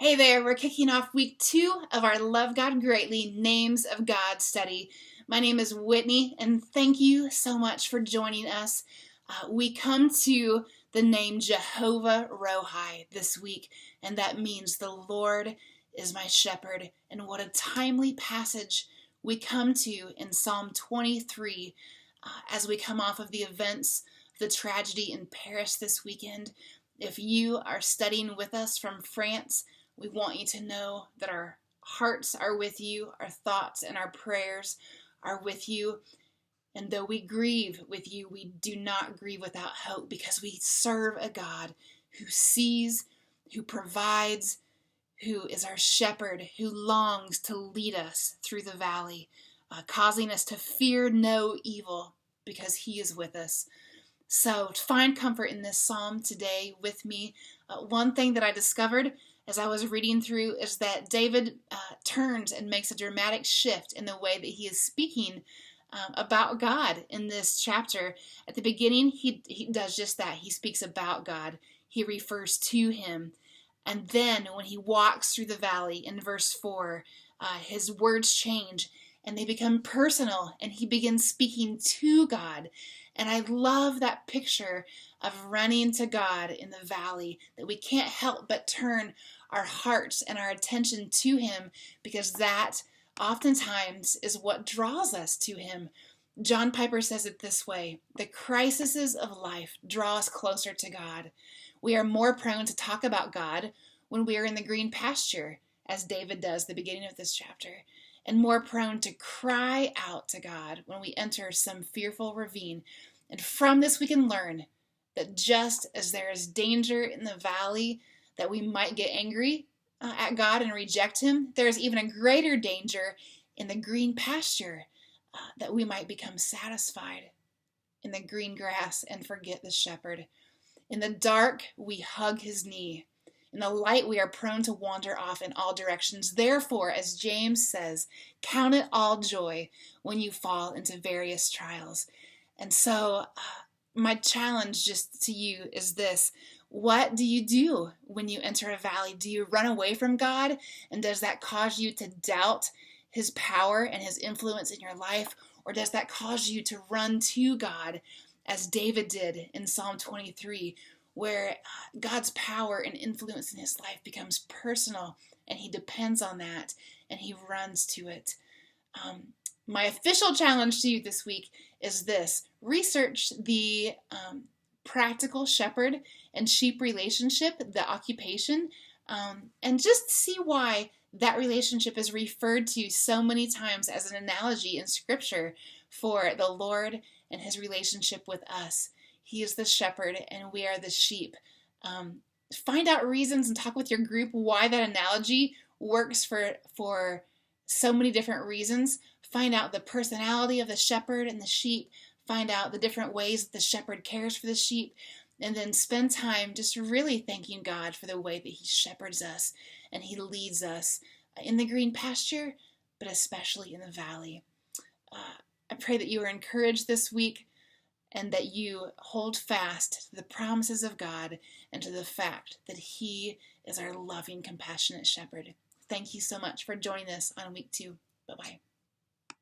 Hey there, we're kicking off week 2 of our Love God Greatly Names of God study. My name is Whitney, and thank you so much for joining us. We come to the name Jehovah Rohi this week, and that means the Lord is my shepherd. And what a timely passage we come to in Psalm 23 as we come off of the events, the tragedy in Paris this weekend. If you are studying with us from France, we want you to know that our hearts are with you, our thoughts and our prayers are with you. And though we grieve with you, we do not grieve without hope because we serve a God who sees, who provides, who is our shepherd, who longs to lead us through the valley, causing us to fear no evil because he is with us. So find comfort in this psalm today with me. One thing that I discovered as I was reading through is that David turns and makes a dramatic shift in the way that he is speaking about God in this chapter. At the beginning, he does just that. He speaks about God. He refers to him. And then when he walks through the valley in verse 4, his words change and they become personal, and he begins speaking to God. And I love that picture of running to God in the valley, that we can't help but turn our hearts and our attention to him, because that oftentimes is what draws us to him. John Piper says it this way: the crises of life draw us closer to God. We are more prone to talk about God when we are in the green pasture, as David does at the beginning of this chapter, and more prone to cry out to God when we enter some fearful ravine. And from this we can learn that just as there is danger in the valley that we might get angry at God and reject him, there is even a greater danger in the green pasture that we might become satisfied in the green grass and forget the shepherd. In the dark, we hug his knee. In the light, we are prone to wander off in all directions. Therefore, as James says, count it all joy when you fall into various trials. And so, my challenge just to you is this: what do you do when you enter a valley? Do you run away from God? And does that cause you to doubt his power and his influence in your life? Or does that cause you to run to God, as David did in Psalm 23, where God's power and influence in his life becomes personal, and he depends on that, and he runs to it? My official challenge to you this week is this: research the practical shepherd and sheep relationship, the occupation, and just see why that relationship is referred to so many times as an analogy in Scripture for the Lord and his relationship with us. He is the shepherd and we are the sheep. Find out reasons and talk with your group why that analogy works for so many different reasons. Find out the personality of the shepherd and the sheep. Find out the different ways that the shepherd cares for the sheep. And then spend time just really thanking God for the way that he shepherds us and he leads us in the green pasture, but especially in the valley. I pray that you are encouraged this week and that you hold fast to the promises of God and to the fact that he is our loving, compassionate shepherd. Thank you so much for joining us on week 2. Bye-bye.